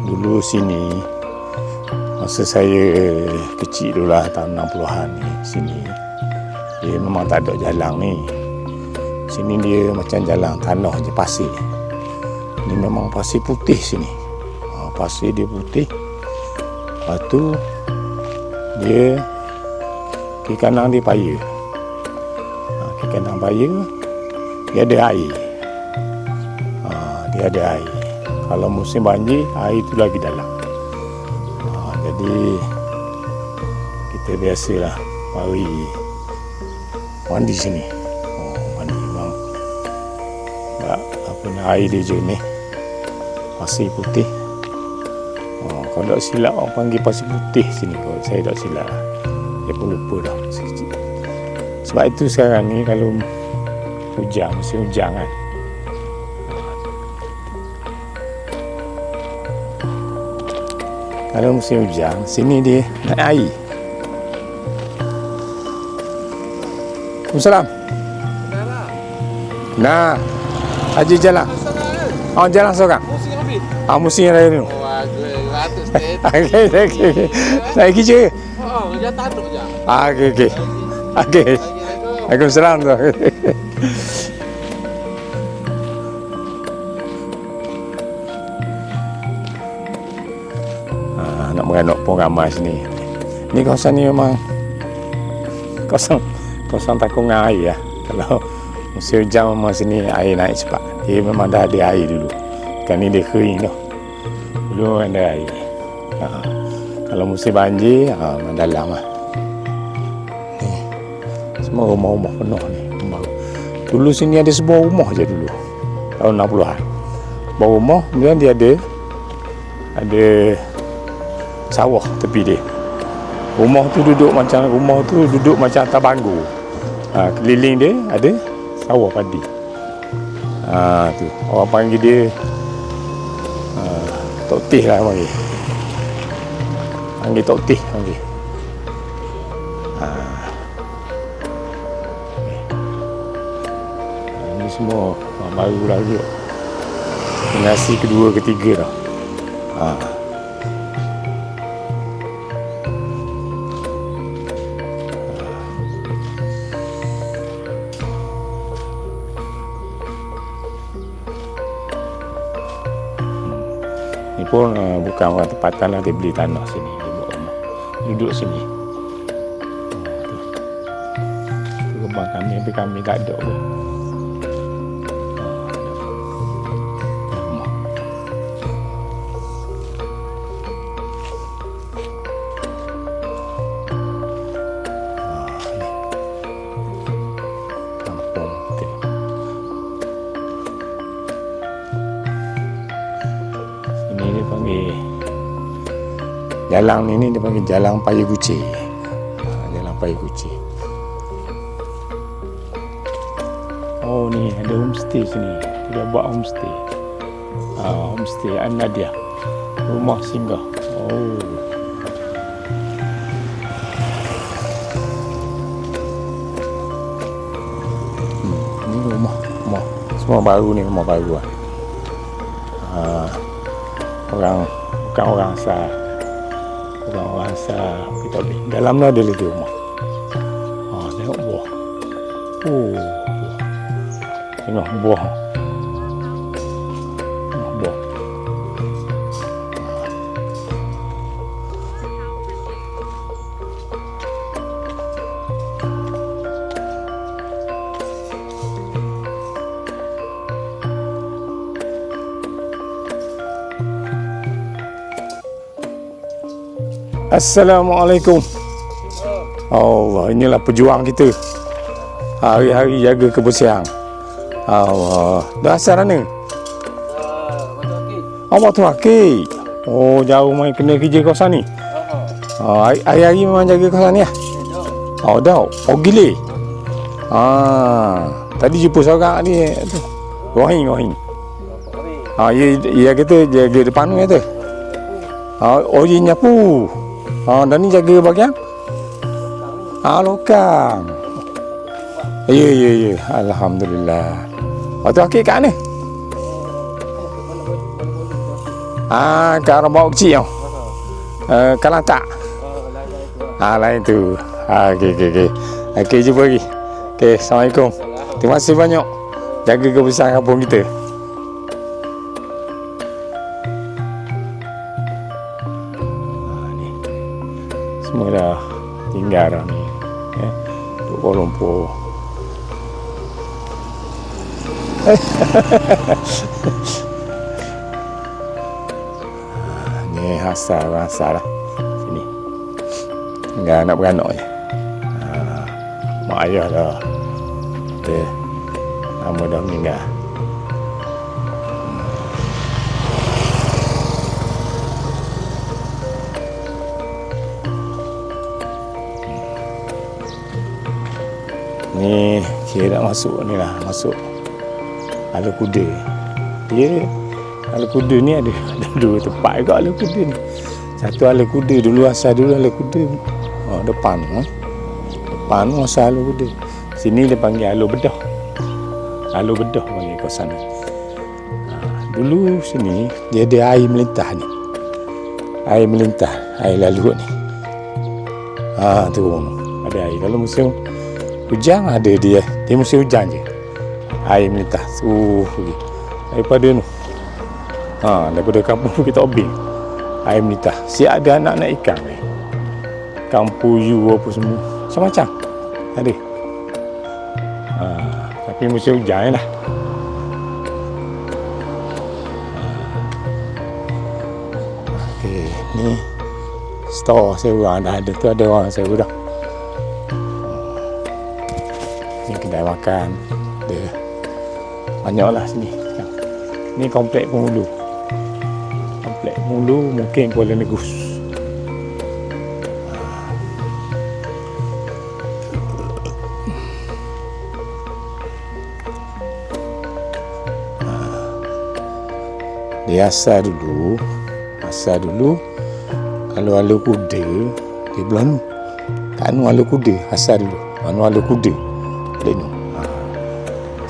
Dulu sini masa saya kecil dulu lah tahun 60-an ni sini dia memang tak ada jalan ni. Sini dia macam jalan tanah je, pasir. Ni memang pasir putih sini. Pasir dia putih. Lepas tu dia kiri kanan dia paya. Kiri kanan paya dia ada air. Dia ada air. Kalau musim banjir air tu lagi dalam. Jadi kita biasalah mari mandi sini. Air dia jernih, pasir putih. Kalau tak silap orang panggil pasir putih sini. Kalau saya tak silap, saya pun lupa dah. Sebab itu sekarang ni kalau hujan, musim hujan kan, kalau musim hujan sini dia naik air. Assalamualaikum. Nah, Haji jalan. Jalan seorang. Musim habis. Musim raya ni. Ratus set. Okey. Saya kerja. Kerja tanduk je. Okey. Waalaikumsalam tu. Nak meranok pun ramai sini. Ni kawasan ni memang kawasan takung air ya. Kalau musim hujan memang sini air naik cepat. Dia memang dah ada air dulu. Kan ni dia kering tu. Dulu ada air. Kalau musim banjir, memang dalam lah. Semua rumah-rumah penuh ni. Dulu sini ada sebuah rumah je dulu. Tahun 60-an. Sebuah rumah, kemudian dia ada sawah tepi dia. Rumah tu duduk macam atas bangku. Keliling dia ada sawah padi. Tu orang panggil dia Tok Tih lah panggil Tok Tih panggil. Ini semua baru lah juga. Generasi kedua ketiga dah. pun bukan orang tempatan lah, dia beli tanah sini, dia buat rumah, duduk sini. Tu kebang kami, tapi kami tak ada pun. Jalan ni dia panggil Jalan Paya Kucing. Jalan Paya Kucing. Oh ni ada homestay sini. Dia buat homestay. Homestay An-Nadia. Rumah singgah. Oh. Ni rumah. Semua baru ni, rumah baru lah. Bukan orang asal. Orang asal kita beli. Dalam tu ada lagi rumah. Tengok buah. Tengok buah. Buah. Assalamualaikum. Allah, inilah pejuang kita. Hari-hari jaga kebersihan. Allah. Dah asal mana? Batu Akik. Oh, jauh main kena kerja kawasan ni. Hari-hari memang jaga kawasan ni lah. Dah. Oh, gila. Tadi jumpa seorang ni tu. Rohing. Dia kata jaga depan ni kata. Dia nyapu. Dan ni jaga bahagian lokang. Ya. Alhamdulillah. Waktu Akik kat mana? Kat arah bawah kecil tau. Kalantak. Lain tu. Okey, jumpa lagi. Okey, Assalamualaikum. Terima kasih banyak. Jaga kebersihan kampung kita. Semua dah tinggal dah ni. Duk Kuala Lumpur. Ni asal lah. Sini. Tinggal anak beranak je. Mak ayah dah. Lama dah meninggal. Ni kira nak masuk ni lah, masuk Ala Kuda. Dia Ala Kuda ni ada dua tempat juga Ala Kuda ni. Satu Ala Kuda dulu, asal dulu Ala Kuda depan depan asal Ala Kuda. Sini dia panggil Alo Bedah. Alo Bedah panggil kawasan ni. Dulu sini dia ada air melintah ni. Air melintah, air lalu ni. Tu ada air. Kalau musim hujan ada dia musim hujan je air melintah daripada tu daripada kampung kita obeng air melintah. Siap ada anak ikan ni, ikan puyu apa semua macam-macam ada. Tapi musim hujan lah. Okey, ni store sewa dah ada tu, ada orang sewa dah. Ni kedai makan dia banyaklah sini. Ni komplek Penghulu. Komplek Penghulu mungkin Kuala Negus. Dia asal dulu kalau Ala Kuda di Belanu. Kan Ala Kuda asal dulu. Ala Kuda.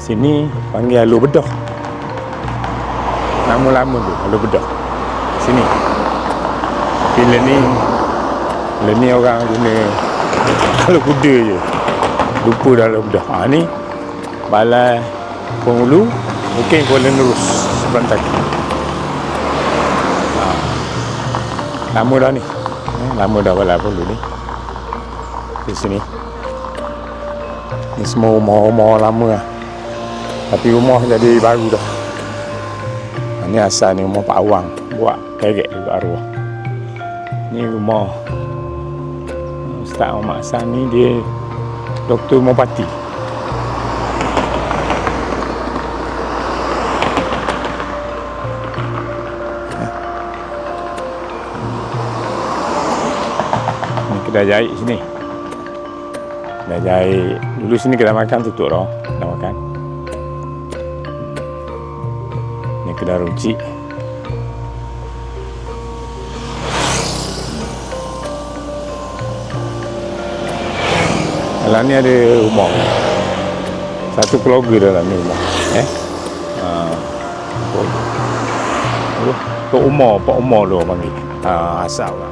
Sini panggil Alo Bedah. Nama lama tu Alo Bedah. Sini. Tapi ni orang guna Alo Kuda je. Lupa dah Alo Bedah. Ni Balai Penghulu, mungkin Kuala Nerus sebelah kaki. lama dah ni. Lama dah bala dulu ni. Di sini. Ni semua rumah-rumah lama lah. Tapi rumah jadi baru dah. Ni asal ni rumah Pak Awang. Buat kerek juga arwah. Ni rumah Ustaz Muhammad Hassan ni dia Doktor Mopati. Ni kedai jahit sini. Kedai jahit. Dulu sini kedai makan tutup dah. Kedai makan. Ni kedai runcit. Dalam ni ada rumah. Satu keluarga dalam ni rumah. Tok Umar, Pak Umar tu orang panggil. Asal lah.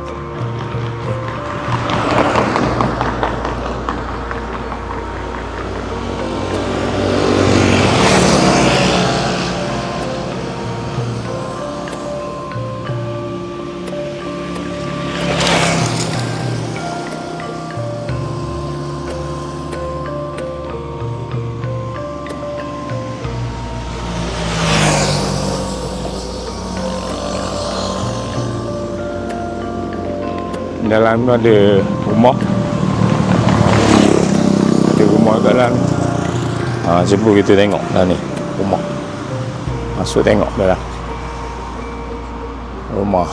Dalam tu ada rumah. Ada rumah kat dalam. Cuba kita tengok dalam ni. Rumah. Masuk tengok dalam. Rumah.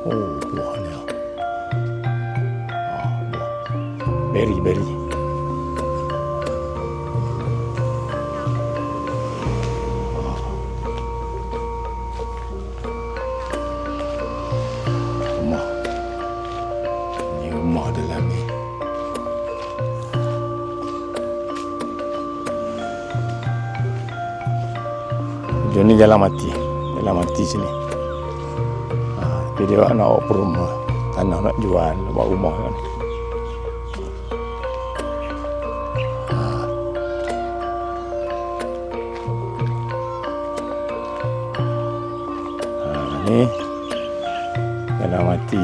Oh, buah ni. Buah. Beri. Rumah dalam ni. Hujung ni jalan mati. Jalan mati sini. Dia nak bawa ke rumah. Tanah nak jual, nak buat rumah kan. Ni jalan mati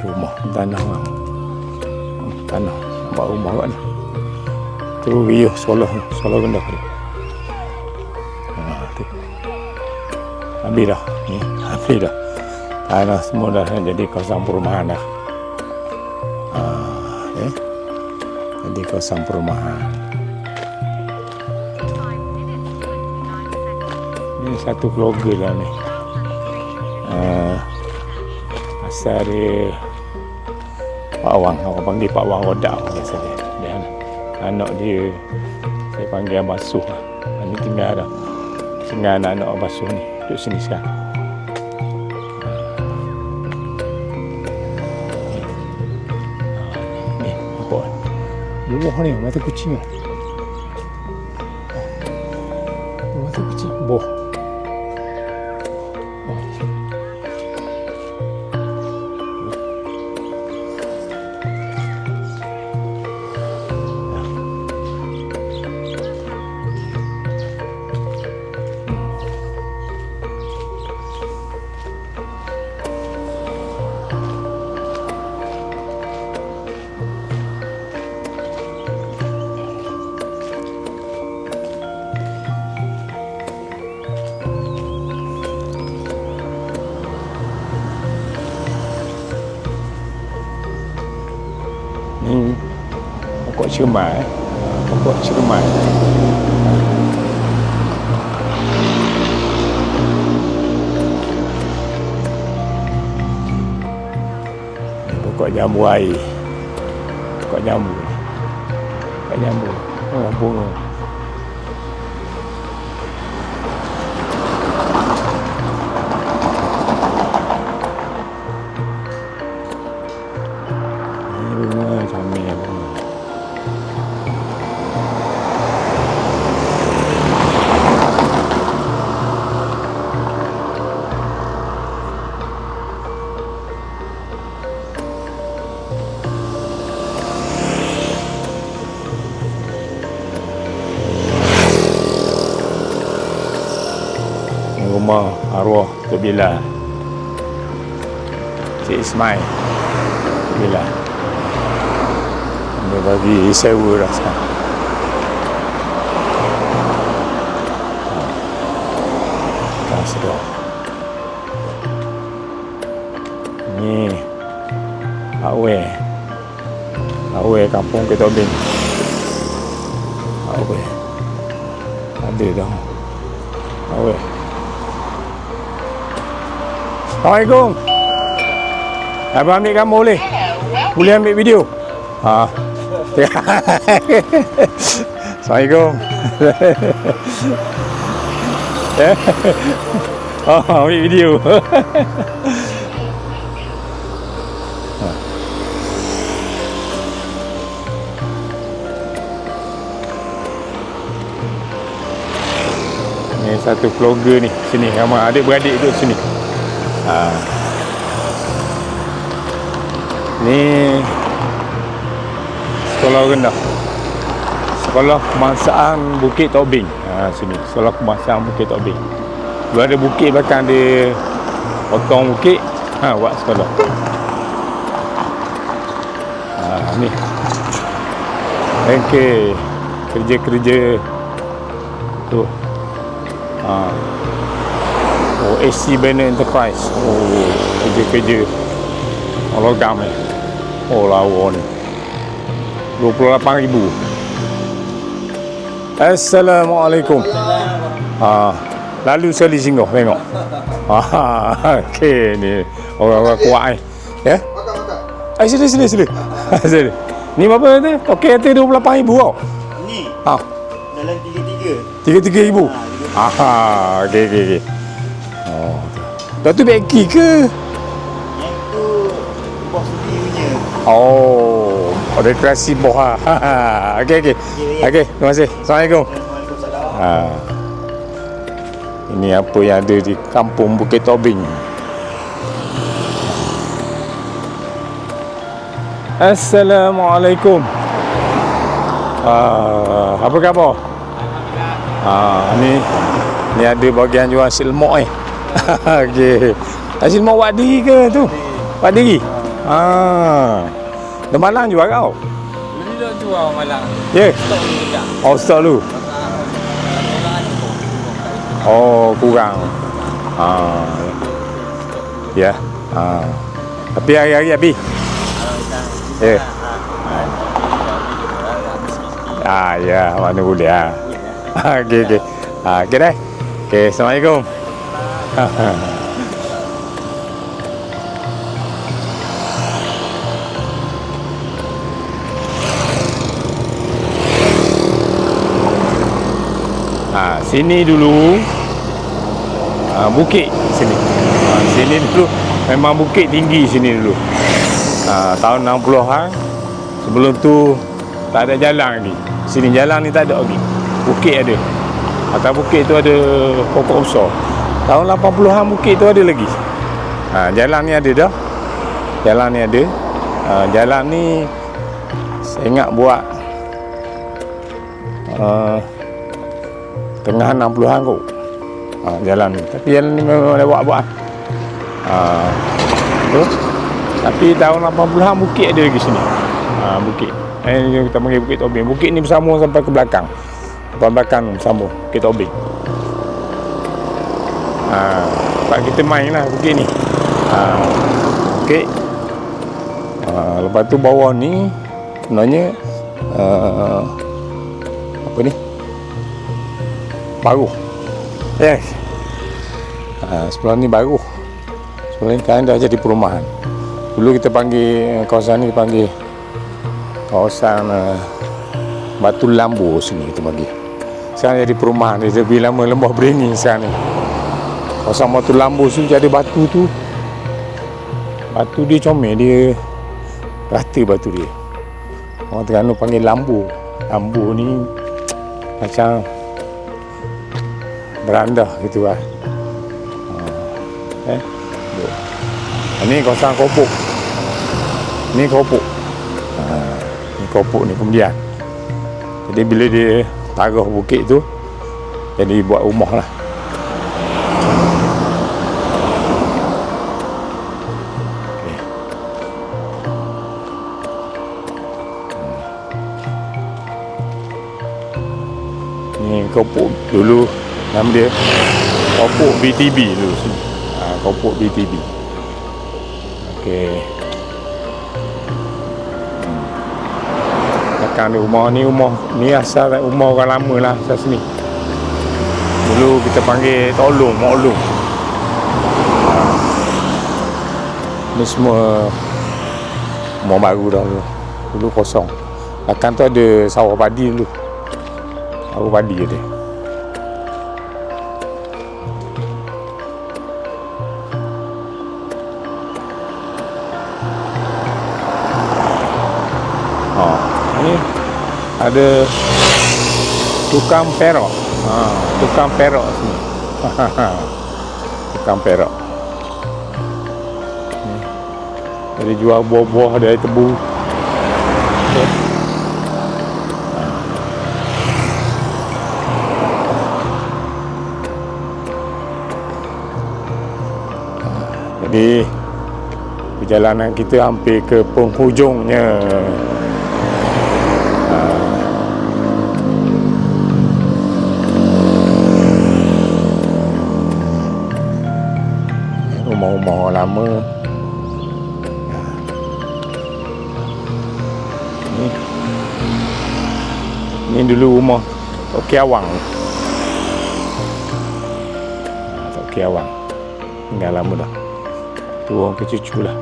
rumah tanah orang. Tanah buat rumah kat ni. Tu riuh solar rendah tu. Tu. Habis dah. Ni habis dah. Tanah semua dah jadi kawasan perumahan dah. Jadi kawasan perumahan. Ni satu keluarga lah ni. Asal dia Pak Awang, orang panggil Pak Awang Rodak biasa dia. Dia anak dia saya panggil Abang Suh lah. Ni tinggal dah. Tinggal anak-anak Abang Suh ni duduk sini sekarang. Ni nampak buah ni mata kucing ni. Mata kucing buah. Ni pokok cermai. Pokok cermai. Ni pokok jambu air. Pokok jambu. Pokok jambu. Bunga. rumah arwah Tok Bilal, Cik Ismail Tok Bilal. Dia bagi sewa dah sekarang. Sedap. Ni Awe kampung Ketobing. Awe ada dah. Awe. Assalamualaikum. Abang ambil gambar boleh? Boleh ambil video? Ha. Assalamualaikum. Oh, ambil video. Ni satu vlogger ni. Sini, ramai adik-beradik duduk sini. Ni sekolah rendah. Sekolah Kebangsaan Bukit Tobing. Sini, sekolah Kebangsaan Bukit Tobing. Dulu ada bukit belakang dia, potong bukit, buat sekolah. Ni. Okey. Kerja-kerja tu. SC Banner Enterprise. Kerja-kerja logam ni. Lawa ni. 28,000. Assalamualaikum. Lalu sekali singgah tengok. Okey ni orang-orang kuat ni. Ya. Sini. Sini. Ni berapa tu? Okey kata 28,000 tau. Ni. Dalam 33. 33,000. Okey. Oh. Dah tu beki ke? Yang tu bos sendiri punya. Oh, dekorasi boha. Okey. Okey, terima kasih. Assalamualaikum. Waalaikumsalam. Ini apa yang ada di kampung Bukit Tobing. Assalamualaikum. Apa khabar? Ni ada bahagian jual nasi lemak ni. Okey. Nasi lemak buat diri ke tu? Buat diri? Dah malang jual kau? Dulu dah jual malang. Ya? Stok dulu juga. Oh, stok dulu. Oh, kurang. Ya. Tapi hari-hari habis. Ya. Ya, mana boleh Okey. Okey dah. Okey, Assalamualaikum. Sini dulu bukit sini. Sini dulu memang bukit tinggi sini dulu. Tahun 60-an. Sebelum tu tak ada jalan lagi. Sini jalan ni tak ada lagi. Bukit ada. Atas bukit tu ada pokok besar. Tahun 80-an bukit tu ada lagi. Jalan ni ada dah. Jalan ni ada. Jalan ni saya ingat buat tengah 60-an kot. Jalan ni. Tapi jalan ni memang lewat-buat. Tapi tahun 80-an bukit ada lagi sini. Bukit. Kita panggil Bukit Tobing. Bukit ni bersambung sampai ke belakang. Depan belakang bersambung Bukit Tobing. Tempat kita main lah bukit ni. Bukit. Lepas tu bawah ni sebenarnya apa ni? Baru. Yes. Sebelah ni baru. Sebelah ni kan dah jadi perumahan. Dulu kita panggil kawasan ni panggil kawasan Batu Lambu sini kita panggil. Sekarang jadi perumahan. Dia lebih lama Lembah Beringin sekarang ni. Kawasan Batu Lambu tu jadi batu tu. Batu dia comel, dia rata batu dia. Orang Terengganu panggil lambu. Lambu ni macam berandah gitu lah. Ini kawasan Kopuk. Ini Kopuk. Ini Kopuk ni kemudian. Jadi bila dia taruh bukit tu, jadi buat rumah lah. Ni Kopok dulu nama dia Kopok BTB dulu sini. Kopok BTB. Okey. Kan rumah ni asal rumah orang lama lah asal sini. Dulu kita panggil tolong, maklum. Ni semua rumah baru dah dulu kosong. Belakang tu ada sawah padi dulu. Sawah padi ada. Ni ada tukang perok. Tukang perok sini. Tukang perok. Ni. Dia jual buah-buah dari tebu. Okay. Jadi perjalanan kita hampir ke penghujungnya. Rumah-rumah lama. Ni dulu rumah Tok Kiawang. Tok Kiawang tinggal lama dah. Turun ke cucu lah.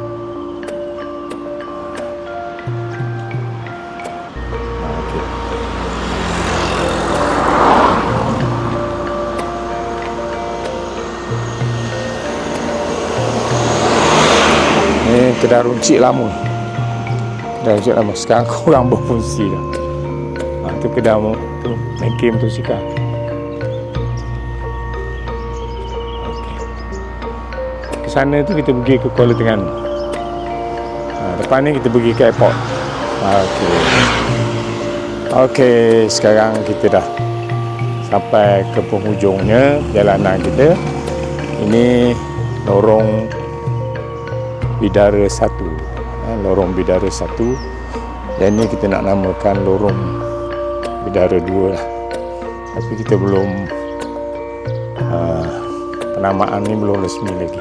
Okay. Ni kedai runcit lama. Kedai runcit lama. Sekarang kurang berfungsi dah. Tu kedai tu main tu sikap. Ke sana tu kita pergi ke Kuala Terengganu. Depan ni kita pergi ke airport. Okey, sekarang kita dah sampai ke penghujungnya perjalanan kita. Ini lorong Bidara 1. Lorong Bidara 1. Dan ni kita nak namakan lorong Bidara 2 lah. Tapi kita belum penamaan ni belum resmi lagi.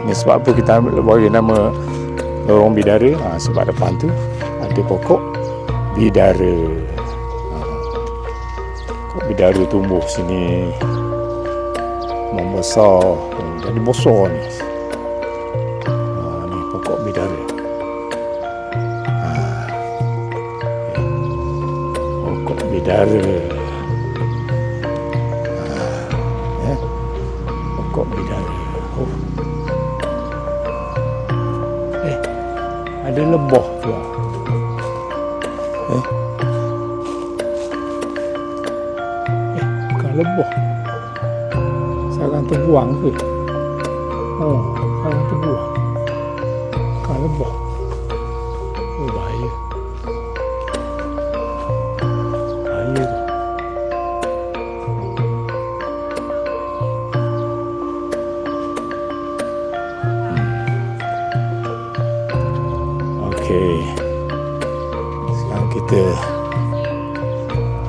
Ni sebab apa kita bagi nama lorong Bidara. Sebab depan tu ada pokok bidara. Pokok bidara tumbuh sini membesar, jadi besar ni. Ni pokok bidara. Bidara. Pokok bidara. Ada lebah tu. Bukan lebah. Sarang terbuang ke? Sarang terbuang. Bukan lebah. Bahaya. Okey. Sekarang kita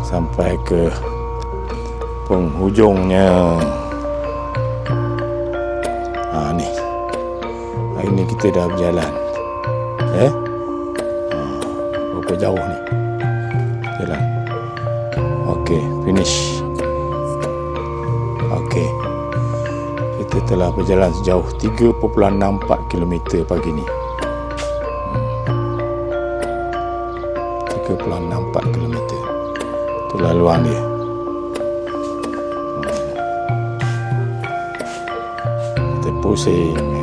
sampai ke penghujungnya. Ni. Hari ni kita dah berjalan. Berapa jauh ni? Jalan. Okey, finish. Okey. Kita telah berjalan sejauh 3.64 km pagi ni. 3.64 km. Itu laluan dia. Kita pusing.